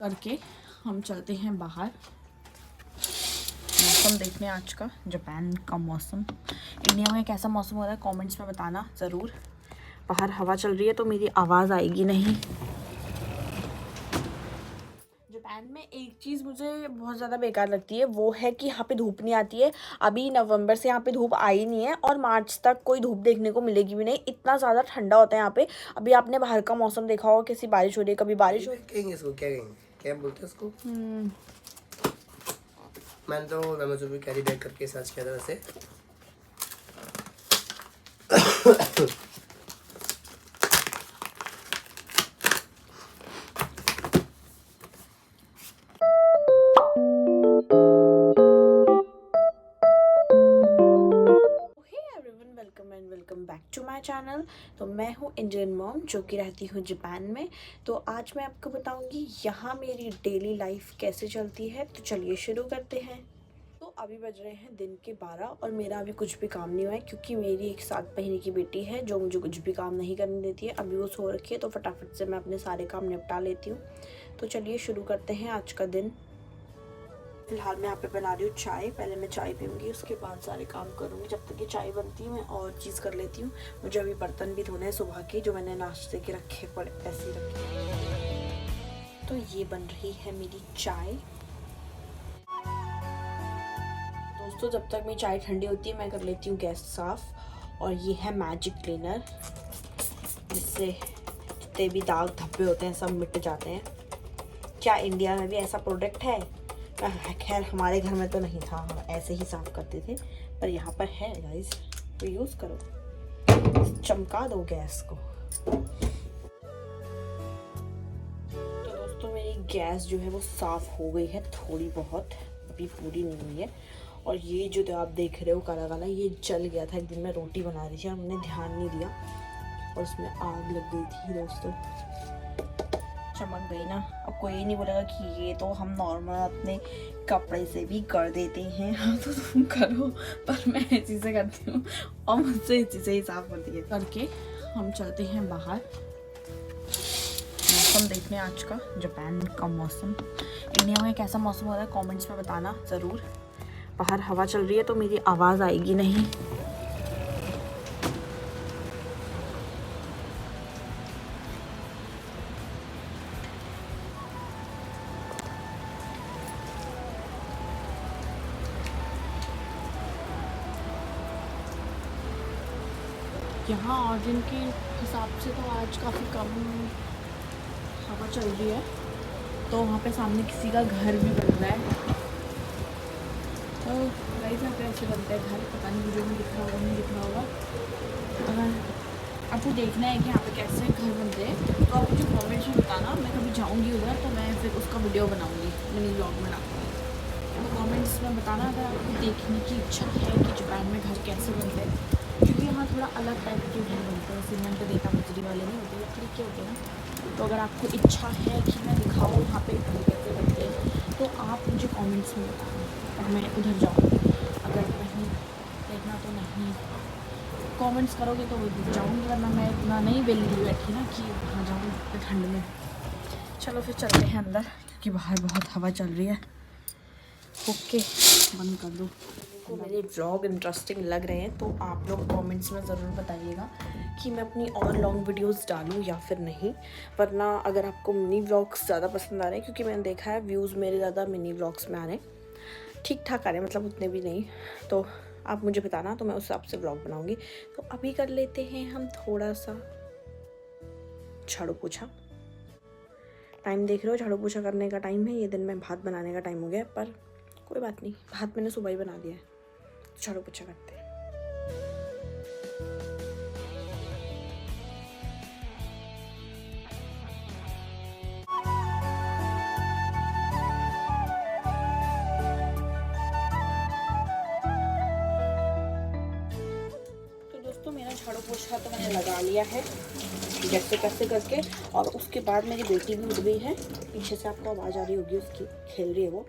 करके हम चलते हैं बाहर मौसम देखने। आज का जापान का मौसम, इंडिया में कैसा मौसम हो रहा है कमेंट्स में बताना ज़रूर। बाहर हवा चल रही है तो मेरी आवाज़ आएगी नहीं। जापान में एक चीज़ मुझे बहुत ज़्यादा बेकार लगती है, वो है कि यहाँ पे धूप नहीं आती है। अभी नवंबर से यहाँ पे धूप आई नहीं है और मार्च तक कोई धूप देखने को मिलेगी भी नहीं। इतना ज़्यादा ठंडा होता है यहाँ पे। अभी आपने बाहर का मौसम देखा होगा, कैसी बारिश हो रही है, कभी बारिश हो इसको क्या बोलते हैं इसको? मैंने तो अमेज़न पे कैरी बैग करके सर्च किया था वैसे। Welcome back to my channel. तो मैं हूँ इंडियन मॉम जो कि रहती हूँ जापान में। तो आज मैं आपको बताऊँगी यहाँ मेरी डेली लाइफ कैसे चलती है। तो चलिए शुरू करते हैं। तो अभी बज रहे हैं दिन के 12 और मेरा अभी कुछ भी काम नहीं हुआ है क्योंकि मेरी एक 7 महीने की बेटी है जो मुझे कुछ भी काम नहीं करने देती है। अभी वो सो रखी है तो फटाफट से मैं अपने सारे काम निपटा लेती हूँ। तो चलिए शुरू करते हैं आज का दिन। फिलहाल मैं यहाँ पे बना रही हूँ चाय। पहले मैं चाय पीऊँगी, उसके बाद सारे काम करूँगी। जब तक ये चाय बनती है मैं और चीज़ कर लेती हूँ। मुझे अभी बर्तन भी धोने हैं सुबह के, जो मैंने नाश्ते के रखे पड़े ऐसे ही रखे। तो ये बन रही है मेरी चाय। दोस्तों जब तक मेरी चाय ठंडी होती है मैं कर लेती हूँ गैस साफ़। और ये है मैजिक क्लीनर, जिससे जितने भी दाग धब्बे होते हैं सब मिट जाते हैं। क्या इंडिया में भी ऐसा प्रोडक्ट है? खैर हमारे घर में तो नहीं था, हम ऐसे ही साफ़ करते थे, पर यहाँ पर है गाइस, तो यूज़ करो, चमका दो गैस को। तो दोस्तों मेरी गैस जो है वो साफ़ हो गई है थोड़ी बहुत, अभी पूरी नहीं हुई है। और ये जो आप देख रहे हो काला काला, ये जल गया था। एक दिन मैं रोटी बना रही थी और मैंने ध्यान नहीं दिया और उसमें आग लग गई थी दोस्तों, चमक गई ना। अब कोई नहीं बोलेगा कि ये तो हम नॉर्मल अपने कपड़े से भी कर देते हैं। हाँ तो तुम करो, पर मैं ऐसी से करती हूँ और मुझसे ऐसी से ही साफ होती है। करके हम चलते हैं बाहर मौसम देखने। आज का जापान का मौसम, इंडिया में कैसा मौसम हो रहा है कमेंट्स में बताना ज़रूर। बाहर हवा चल रही है तो मेरी आवाज़ आएगी नहीं। यहाँ और दिन के हिसाब से तो आज काफ़ी कम हवा चल रही है। तो वहाँ पे सामने किसी का घर भी बन रहा है। तो गाइस यहाँ पे ऐसे बनता है घर, पता नहीं वीडियो में दिख रहा होगा नहीं दिख रहा होगा। अगर आपको देखना है कि यहाँ पे कैसे घर बनते हैं तो आप मुझे कमेंट्स में बताना। मैं कभी जाऊँगी उधर तो मैं फिर उसका वीडियो बनाऊँगी, मिनी व्लॉग बनाऊँगी। तो कमेंट्स में बताना अगर आपको देखने की इच्छा है कि जापान में घर कैसे बनते हैं, क्योंकि यहाँ थोड़ा अलग टाइप के घर बनते हैं। सीमेंट देता बजरी वाले नहीं होते, लकड़ी के होते हैं। तो अगर आपको इच्छा है कि मैं दिखाऊँ वहाँ पे घर कैसे बनते हैं तो आप मुझे कमेंट्स में बताना और मैं उधर जाऊँगी। अगर नहीं देखना तो नहीं, कमेंट्स करोगे तो जाऊँगी, वरना मैं इतना नहीं बेली बैठी ना कि वहाँ जाऊँ ठंड में। चलो फिर चलते हैं अंदर क्योंकि बाहर बहुत हवा चल रही है। ओके बंद कर दो। तो मेरे व्लॉग इंटरेस्टिंग लग रहे हैं तो आप लोग कमेंट्स में ज़रूर बताइएगा कि मैं अपनी और लॉन्ग वीडियोस डालूं या फिर नहीं। वरना अगर आपको मिनी व्लॉग्स ज़्यादा पसंद आ रहे हैं, क्योंकि मैंने देखा है व्यूज़ मेरे ज़्यादा मिनी व्लॉग्स में आ रहे हैं, ठीक ठाक आ रहे हैं, मतलब उतने भी नहीं। तो आप मुझे बताना तो मैं उस हिसाब से व्लॉग बनाऊँगी। तो अभी कर लेते हैं हम थोड़ा सा झाड़ू पोछा। टाइम देख रहे हो, झाड़ू पोछा करने का टाइम है। ये दिन में भात बनाने का टाइम हो गया, पर कोई बात नहीं, भात मैंने सुबह ही बना दिया है। झाड़ू पोछा करते हैं। तो दोस्तों मेरा झाड़ू पोछा तो मैंने लगा लिया है जैसे कैसे करके। और उसके बाद मेरी बेटी भी उठ गई है, पीछे से आपको आवाज़ आ रही होगी उसकी, खेल रही है वो।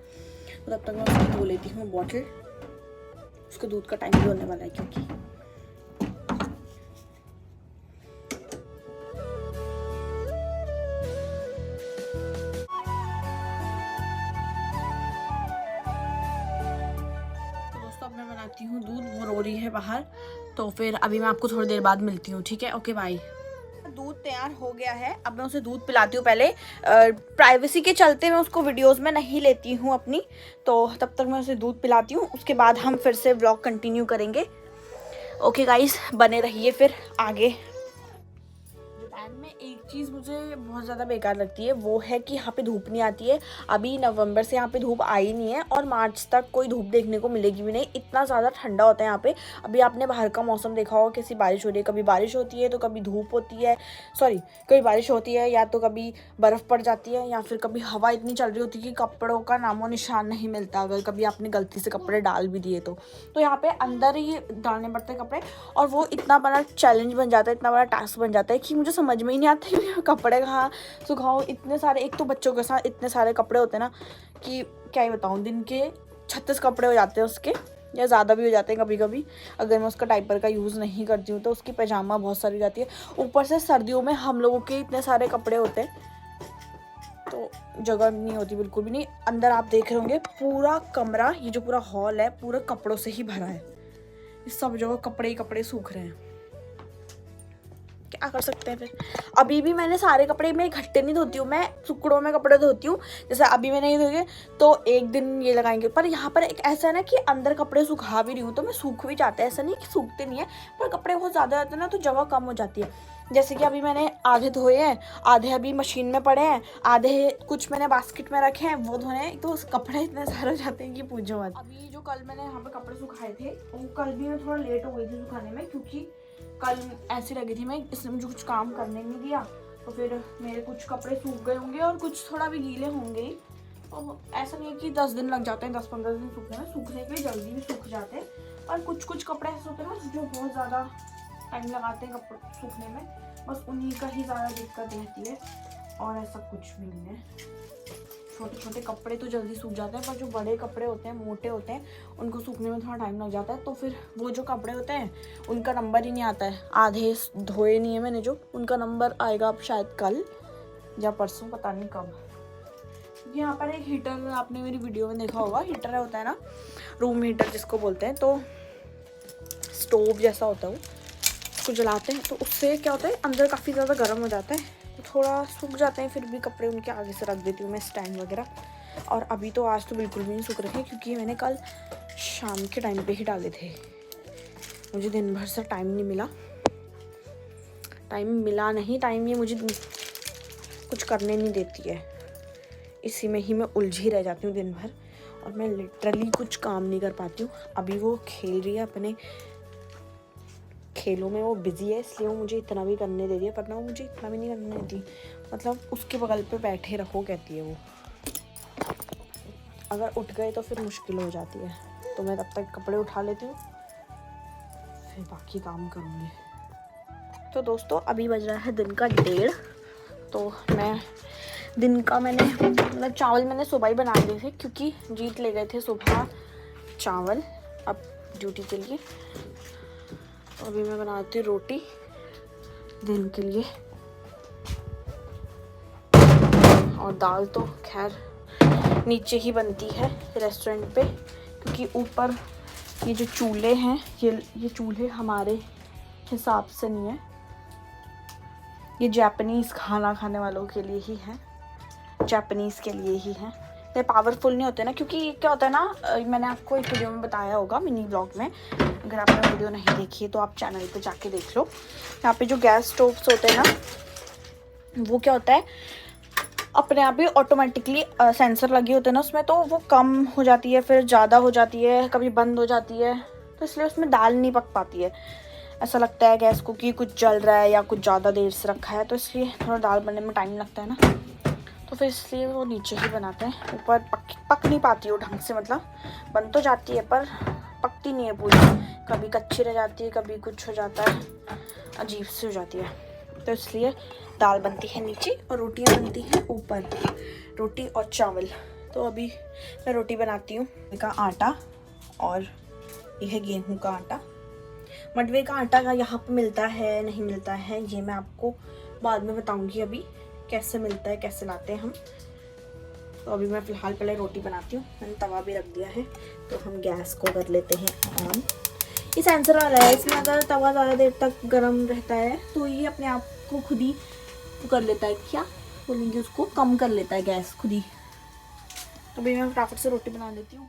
तो तब तक मैं उसको धो लेती हूँ बॉटल, उसके दूध का टाइम भी होने वाला है क्योंकि देती हूँ दूध, वो रो रही है बाहर। तो फिर अभी मैं आपको थोड़ी देर बाद मिलती हूँ, ठीक है? Okay bye. दूध तैयार हो गया है, अब मैं उसे दूध पिलाती हूँ। पहले प्राइवेसी के चलते मैं उसको वीडियोस में नहीं लेती हूँ अपनी, तो तब तक मैं उसे दूध पिलाती हूँ, उसके बाद हम फिर से व्लॉग कंटिन्यू करेंगे। ओके गाइस, बने रहिए फिर आगे। जापान में एक चीज़ मुझे बहुत ज़्यादा बेकार लगती है, वो है कि यहाँ पे धूप नहीं आती है। अभी नवंबर से यहाँ पे धूप आई नहीं है और मार्च तक कोई धूप देखने को मिलेगी भी नहीं। इतना ज़्यादा ठंडा होता है यहाँ पे। अभी आपने बाहर का मौसम देखा होगा, कैसी बारिश हो रही है, कभी बारिश होती है तो कभी धूप होती है, कभी बारिश होती है या तो कभी बर्फ़ पड़ जाती है या फिर कभी हवा इतनी चल रही होती है कि कपड़ों का नामो निशान नहीं मिलता, अगर कभी आपने गलती से कपड़े डाल भी दिए तो यहाँ पे अंदर ही डालने पड़ते हैं कपड़े। और वो इतना बड़ा चैलेंज बन जाता है, इतना बड़ा टास्क बन जाता है कि मुझे समझ में ही नहीं आता है कपड़े कहाँ सुखाओ। इतने सारे, एक तो बच्चों के साथ इतने सारे कपड़े होते हैं ना कि क्या ही बताऊँ, दिन के 36 कपड़े हो जाते हैं उसके, या ज़्यादा भी हो जाते हैं कभी कभी। अगर मैं उसका डाइपर का यूज़ नहीं करती हूँ तो उसकी पैजामा बहुत सारी हो जाती है। ऊपर से सर्दियों में हम लोगों के इतने सारे कपड़े होते हैं तो जगह नहीं होती बिल्कुल भी नहीं। अंदर आप देख रहे होंगे पूरा कमरा, ये जो पूरा हॉल है पूरा कपड़ों से ही भरा है। इस सब जगह कपड़े ही कपड़े सूख रहे हैं, क्या कर सकते हैं फिर। अभी भी मैंने सारे कपड़े, मैं इकट्ठे नहीं धोती हूँ, मैं टुकड़ों में कपड़े धोती हूँ। जैसे अभी मैं नहीं धोएंगे तो एक दिन ये लगाएंगे, पर यहाँ पर एक ऐसा है ना कि अंदर कपड़े सुखा भी रही हूँ तो मैं सूख भी जाते हैं, ऐसा नहीं कि सूखते नहीं है, पर कपड़े बहुत ज़्यादा रहते हैं ना तो जगह कम हो जाती है। जैसे कि अभी मैंने आधे धोए हैं, आधे अभी मशीन में पड़े हैं, आधे कुछ मैंने बास्केट में रखे हैं वो धोने हैं, तो कपड़े इतने सारे हो जाते हैं कि पूछो मत। अभी जो कल मैंने यहाँ पे कपड़े सुखाए थे वो कल भी मैं थोड़ा लेट हो गई थी सुखाने में, क्योंकि कल ऐसी लगी थी मैं, इसने मुझे कुछ काम करने नहीं दिया, तो फिर मेरे कुछ कपड़े सूख गए होंगे और कुछ थोड़ा भी गीले होंगे ही। तो ऐसा नहीं है कि 10 दिन लग जाते हैं, 10-15 दिन सूखने में, सूखने के लिए जल्दी भी सूख जाते हैं। और कुछ कपड़े ऐसे होते हैं ना जो बहुत ज़्यादा टाइम लगाते हैं कपड़े सूखने में, बस उन्हीं का ही ज़्यादा दिक्कत रहती है, और ऐसा कुछ भी नहीं है। छोटे छोटे कपड़े तो जल्दी सूख जाते हैं, पर जो बड़े कपड़े होते हैं, मोटे होते हैं, उनको सूखने में थोड़ा टाइम लग जाता है। तो फिर वो जो कपड़े होते हैं उनका नंबर ही नहीं आता है, आधे धोए नहीं है मैंने जो, उनका नंबर आएगा अब शायद कल या परसों, पता नहीं कब। यहाँ पर एक हीटर, आपने मेरी वीडियो में देखा होगा, हीटर होता है ना, रूम हीटर जिसको बोलते हैं, तो स्टोव जैसा होता है वो, उसको जलाते हैं तो उससे क्या होता है अंदर काफ़ी ज़्यादा गर्म हो जाता है, तो थोड़ा सूख जाते हैं। फिर भी कपड़े उनके आगे से रख देती हूँ मैं स्टैंड वगैरह। और अभी तो आज तो बिल्कुल भी नहीं सूख रखे, क्योंकि मैंने कल शाम के टाइम पे ही डाले थे, मुझे दिन भर से टाइम नहीं मिला, टाइम ये मुझे कुछ करने नहीं देती है, इसी में ही मैं उलझी रह जाती हूँ दिन भर, और मैं लिटरली कुछ काम नहीं कर पाती हूँ। अभी वो खेल रही है अपने खेलों में, वो बिजी है, इसलिए वो मुझे इतना भी करने दे रही है, वरना वो मुझे इतना भी नहीं करने देती। मतलब उसके बगल पे बैठे रहो कहती है वो, अगर उठ गए तो फिर मुश्किल हो जाती है। तो मैं तब तक कपड़े उठा लेती हूँ, फिर बाकी काम करूँगी। तो दोस्तों अभी बज रहा है दिन का 1:30, तो मैंने मतलब चावल मैंने सुबह ही बना लिए थे, क्योंकि जीत ले गए थे सुबह चावल अब ड्यूटी के लिए। तो अभी मैं बनाती हूँ रोटी दिन के लिए, और दाल तो खैर नीचे ही बनती है रेस्टोरेंट पे, क्योंकि ऊपर ये जो चूल्हे हैं, ये चूल्हे हमारे हिसाब से नहीं है, ये जापानीज़ खाना खाने वालों के लिए ही है, जापानीज़ के लिए ही है। ये पावरफुल नहीं होते ना, क्योंकि क्या होता है ना, मैंने आपको एक वीडियो में बताया होगा मिनी ब्लॉग में, अगर आपने वीडियो नहीं देखी है तो आप चैनल पे जाके देख लो। यहाँ पे जो गैस स्टोव्स होते हैं ना, वो क्या होता है अपने आप ही ऑटोमेटिकली सेंसर लगे होते हैं ना उसमें, तो वो कम हो जाती है, फिर ज़्यादा हो जाती है, कभी बंद हो जाती है, तो इसलिए उसमें दाल नहीं पक पाती है। ऐसा लगता है गैस को कि कुछ जल रहा है या कुछ ज़्यादा देर से रखा है, तो इसलिए थोड़ा दाल बनने में टाइम लगता है ना, तो फिर इसलिए वो नीचे ही बनाते हैं। ऊपर पक नहीं पाती वो ढंग से, मतलब बन तो जाती है पर पकती नहीं है पूरी, कभी कच्ची रह जाती है, कभी कुछ हो जाता है, अजीब सी हो जाती है, तो इसलिए दाल बनती है नीचे और रोटियां बनती हैं ऊपर, रोटी और चावल। तो अभी मैं रोटी बनाती हूँ का आटा, और यह है गेहूं का आटा। मडवे का आटा का यहाँ पे मिलता है नहीं मिलता है ये मैं आपको बाद में बताऊंगी, अभी कैसे मिलता है, कैसे लाते हैं हम। तो अभी मैं फ़िलहाल पहले रोटी बनाती हूँ। मैंने तवा भी रख दिया है, तो हम गैस को कर लेते हैं ऑन। ये सेंसर वाला है, इसमें अगर तवा ज़्यादा देर तक गर्म रहता है तो ये अपने आप को खुद ही कर लेता है, क्या बोलेंगे उसको, कम कर लेता है गैस खुद ही। तो अभी मैं फटाफट से रोटी बना लेती हूँ।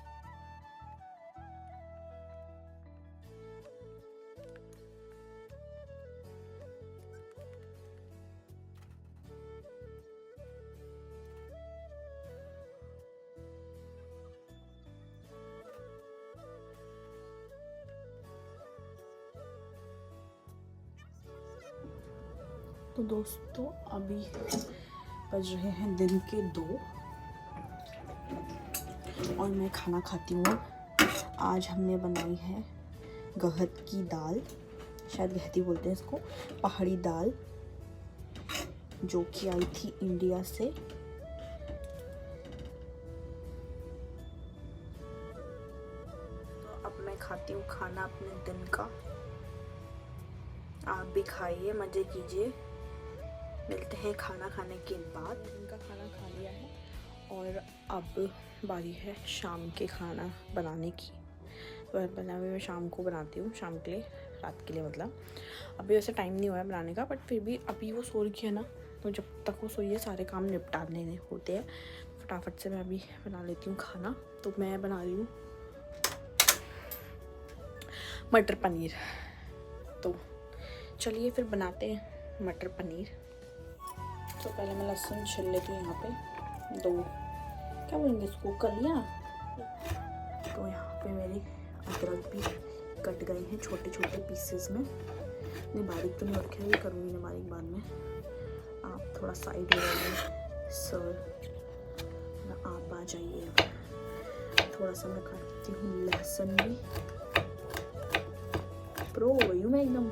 तो दोस्तों अभी बज रहे हैं दिन के 2 और मैं खाना खाती हूँ। आज हमने बनाई है गहत की दाल, शायद गहती बोलते हैं इसको, पहाड़ी दाल, जो कि आई थी इंडिया से। तो अब मैं खाती हूँ खाना अपने दिन का। आप भी खाइए, मज़े कीजिए। मिलते हैं खाना खाने के बाद। इनका खाना खा लिया है और अब बारी है शाम के खाना बनाने की। तो पहले मैं शाम को बनाती हूँ, शाम के लिए, रात के लिए मतलब। अभी वैसे टाइम नहीं हुआ है बनाने का, बट फिर भी अभी वो सो रही है ना, तो जब तक वो सोई है सारे काम निपटाने होते हैं। फटाफट से मैं अभी बना लेती हूँ खाना। तो मैं बना रही हूँ मटर पनीर। तो चलिए फिर बनाते हैं मटर पनीर। तो पहले मैं लहसुन छिल लेती हूँ, यहाँ पे 2, क्या बोलेंगे इसको, कलियाँ। तो यहाँ पे मेरी अदरक भी कट गए हैं छोटे छोटे पीसेस में। नहीं बारीक तो नहीं रखे, ये करूँगी ना बारीक बाद में। आप थोड़ा साइड हो जाइए सर, आप आ जाइए। थोड़ा सा मैं काटती हूँ लहसुन भी। प्रो हो गई हूँ मैं एकदम।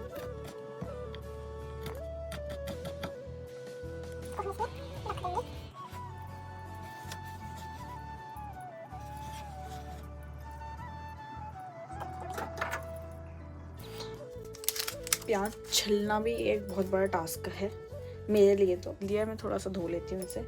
प्याज छिलना भी एक बहुत बड़ा टास्क है मेरे लिए। तो लिया मैं थोड़ा सा धो लेती हूँ इसे।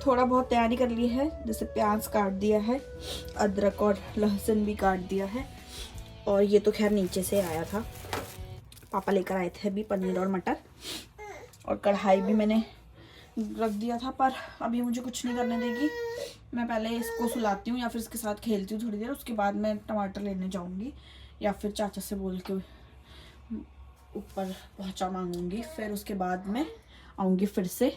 थोड़ा बहुत तैयारी कर ली है, जैसे प्याज काट दिया है, अदरक और लहसुन भी काट दिया है। और ये तो खैर नीचे से आया था, पापा लेकर आए थे अभी पनीर और मटर। और कढ़ाई भी मैंने रख दिया था, पर अभी मुझे कुछ नहीं करने देगी। मैं पहले इसको सुलाती हूँ या फिर इसके साथ खेलती हूँ थोड़ी देर, उसके बाद मैं टमाटर लेने जाऊँगी या फिर चाचा से बोल के ऊपर पहुँचा मांगूंगी। फिर उसके बाद मैं आऊँगी फिर से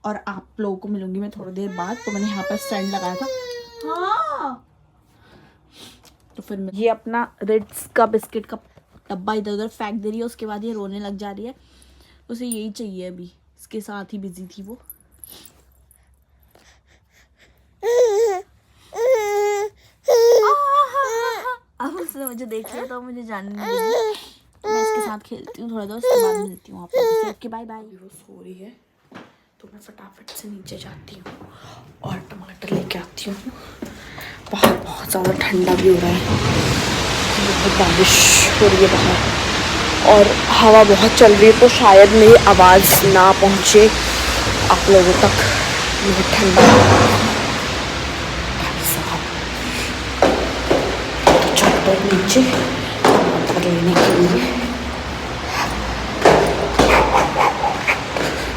और आप लोगों को मिलूंगी मैं थोड़ी देर बाद। तो मैंने यहाँ पर स्टैंड लगाया था। हाँ, तो फिर ये अपना रिट्स का बिस्किट का डब्बा इधर उधर फेंक दे रही है। उसके बाद ये रोने लग जा रही है, उसे यही चाहिए। अभी इसके साथ ही बिजी थी वो। अब उसने मुझे देख लिया तो मुझे जानने लगी। तो मैं इसके साथ खेलती हूँ थोड़ा देर, उसके बाद मिलती हूँ आप लोगों से। Okay bye bye. वो सो रही है तो मैं फटाफट से नीचे जाती हूँ और टमाटर लेके आती हूँ। बाहर बहुत ज़्यादा ठंडा भी हो रहा है, बहुत बारिश हो रही है बाहर और हवा बहुत चल रही है, तो शायद मेरी आवाज़ ना पहुँचे आप लोगों तक। बहुत ठंडा चलते हैं नीचे टमाटर लेने के लिए।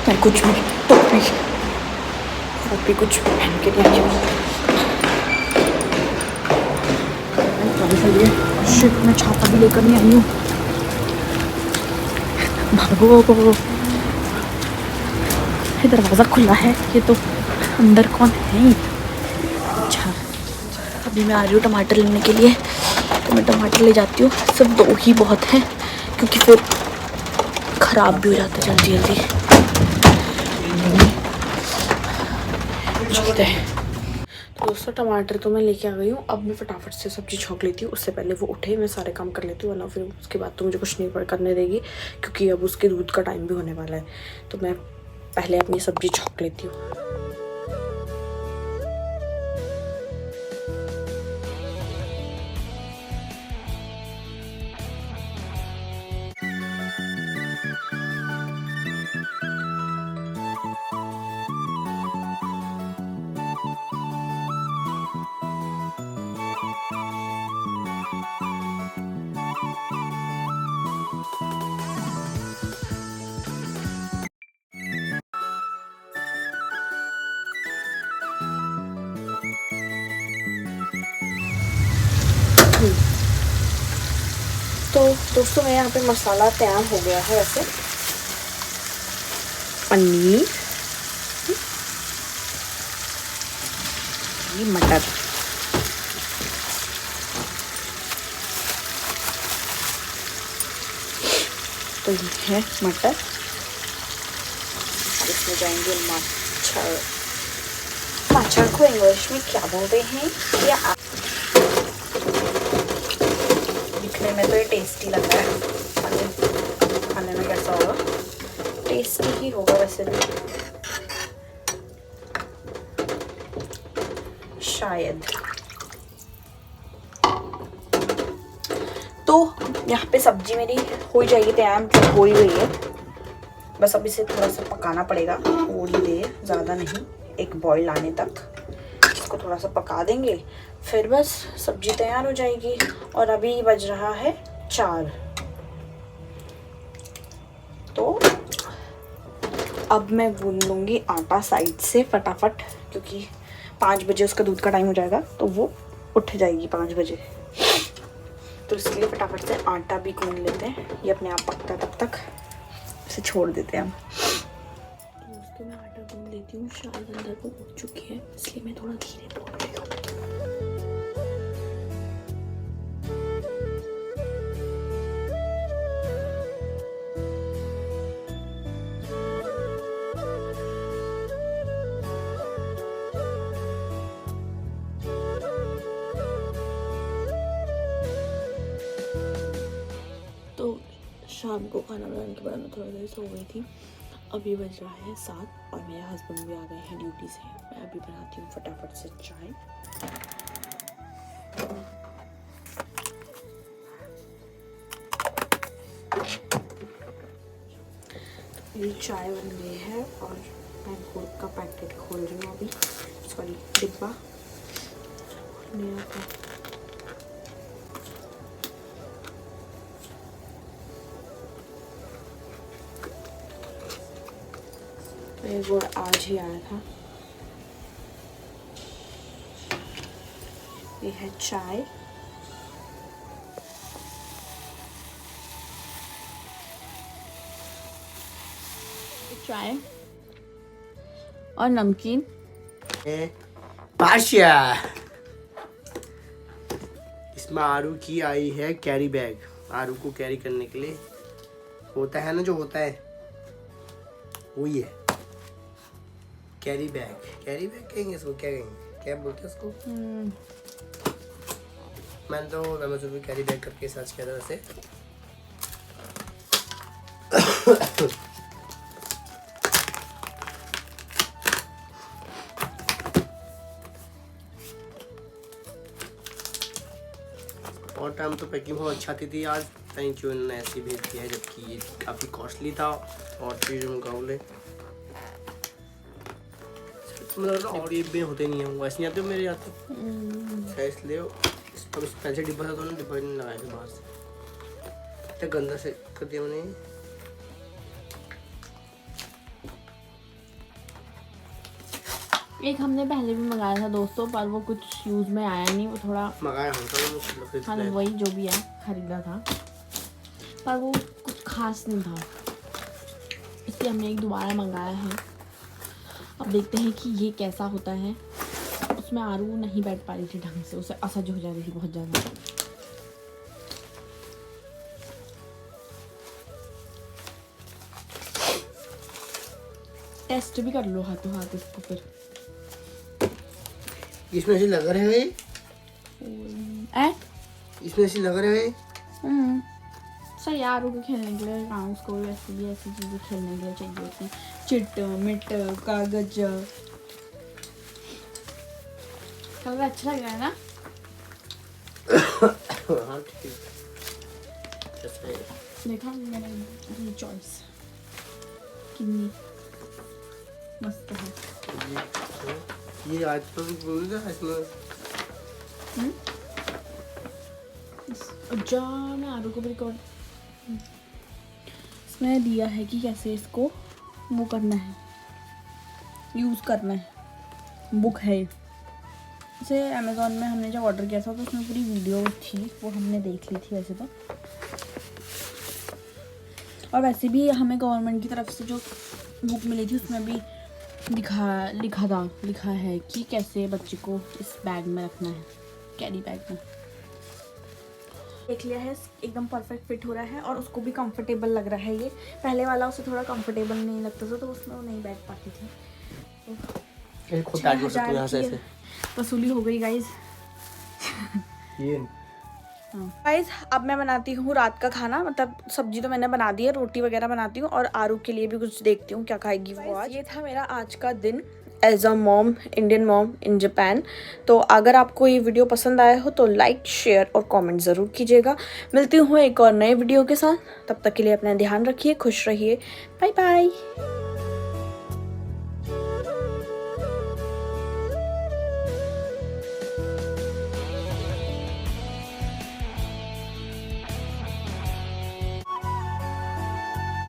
मैं कुछ भी टोपी कुछ पहन के नहीं आई हूँ। शिट, मैं छाता भी लेकर नहीं आई हूँ। भागो, ये दरवाज़ा खुला है, ये तो अंदर कौन है। अच्छा, अभी मैं आ रही हूँ टमाटर लेने के लिए। तो मैं टमाटर ले जाती हूँ, सिर्फ 2 ही बहुत है क्योंकि फिर ख़राब भी हो जाता है जल्दी जल्दी। चलते हैं। तो दोस्तों टमाटर तो मैं लेके आ गई हूँ। अब मैं फटाफट से सब्जी छौंक लेती हूँ, उससे पहले वो उठे मैं सारे काम कर लेती हूँ, वरना फिर उसके बाद तो मुझे कुछ नहीं करने देगी क्योंकि अब उसके दूध का टाइम भी होने वाला है। तो मैं पहले अपनी सब्जी छौंक लेती हूँ। तो दोस्तों मेरे यहाँ पे मसाला तैयार हो गया है। वैसे पनीर, ये मटर, तो ये है मटर, इसमें जाएंगे मच्छर। मच्छर को इंग्लिश में क्या बोलते हैं या दिखने में तो ये टेस्टी लग रहा है, खाने में कैसा होगा, टेस्टी ही होगा वैसे भी शायद। तो यहाँ पे सब्जी मेरी हो ही जाएगी तैयार, मतलब हो ही गई है। बस अब इसे थोड़ा सा पकाना पड़ेगा थोड़ी देर, ज़्यादा नहीं, एक बॉईल आने तक इसको थोड़ा सा पका देंगे, फिर बस सब्जी तैयार हो जाएगी। और अभी बज रहा है 4। तो अब मैं गूंद लूँगी आटा साइड से फटाफट, क्योंकि 5 बजे उसका दूध का टाइम हो जाएगा, तो वो उठ जाएगी 5 बजे। तो इसके लिए फटाफट से आटा भी गूंद लेते हैं, ये अपने आप पकता तब तक इसे छोड़ देते हैं हम। तो दोस्तों मैं आटा गूंद लेती हूँ, शायद अंदर को उठ चुकी है, इसलिए मैं थोड़ा धीरे बोल रही हूँ। तो शाम को खाना बनाने के बाद मैं थोड़ा देर सो गई थी। अभी बज रहा है 7 और मेरे हस्बैंड भी आ गए हैं ड्यूटी से। मैं अभी बनाती हूँ फटाफट से चाय। मेरी चाय बन गई है और मैं गुड़ का पैकेट खोल रही हूँ अभी, सॉरी डिब्बा मेरा था। ये गुड़ आज ही आया था। ये है चाय, चाय और नमकीन। पाशिया, इसमें आरू की आई है कैरी बैग। आरू को कैरी करने के लिए होता है ना, जो होता है वही है कैरी बैग। कैरी बैग कहेंगे इसको, क्या कहेंगे, क्या बोलते हैं इसको? मैंने तो अमेज़न पे कैरी बैग करके सर्च किया था वैसे। और टाइम तो पैकिंग बहुत अच्छा आती थी। आज थैंक यू ने ऐसी भेज दिया है, जबकि ये काफ़ी कॉस्टली था और चीज़ों मुकाबले। मतलब और ये भी होते नहीं है, वो ऐसे नहीं आते मेरे आते शायद, इसलिए इस पर पैसे डिब्बा था तो उन्होंने डिब्बा नहीं लगाया था बाहर से। इतना गंदा से कर दिया मैंने। एक हमने पहले भी मंगाया था दोस्तों, पर वो कुछ यूज़ में आया नहीं, वो थोड़ा मंगाया होता। हाँ वही जो भी है खरीदा था, पर वो कुछ खास नहीं था, इसलिए हमने एक दोबारा मंगाया है। अब देखते हैं कि ये कैसा होता है। उसमें आरू नहीं बैठ पा रही थी ढंग से, उसे असहज हो जा रही थी बहुत ज़्यादा। टेस्ट भी कर लो हाथों हाथ इसको फिर। इसमें से लग रहा है इसमें से लग रहा है सर आरू को खेलने के लिए कहाँ, उसको भी ऐसी चीज़ें खेलने के लिए चाहिए होती हैं, चिट मिट कागज। कलर अच्छा लग रहा है ना? हाँ ठीक है। देखा मैंने चॉइस कितनी मस्त है। ये आज तो बोल रहा इसमें जा मैं आरू को भी रिकॉर्ड इसमें दिया है कि कैसे इसको वो करना है, यूज़ करना है। बुक है जैसे अमेज़ॉन में हमने जब ऑर्डर किया था तो उसमें पूरी वीडियो थी, वो हमने देख ली थी वैसे तो। और वैसे भी हमें गवर्नमेंट की तरफ से जो बुक मिली थी उसमें भी लिखा है कि कैसे बच्चे को इस बैग में रखना है, कैरी बैग में। देख लिया है, एकदम परफेक्ट फिट हो रहा है और उसको भी कंफर्टेबल लग रहा है। ये पहले वाला उसे थोड़ा कंफर्टेबल नहीं लगता था तो उसमें वो नहीं बैठ पाती थी। तो 6,000 की वसूली हो गई गाइज। गाइज अब मैं बनाती हूँ रात का खाना, मतलब सब्जी तो मैंने बना दी है, रोटी वगैरह बनाती हूँ और आरू के लिए भी कुछ देखती हूँ क्या खाएगी वो आज। ये था मेरा आज का दिन as a mom, Indian mom in Japan. तो अगर आपको ये वीडियो पसंद आया हो तो लाइक, शेयर और कमेंट ज़रूर कीजिएगा। मिलती हूँ एक और नए वीडियो के साथ, तब तक के लिए अपना ध्यान रखिए, खुश रहिए, बाय बाय।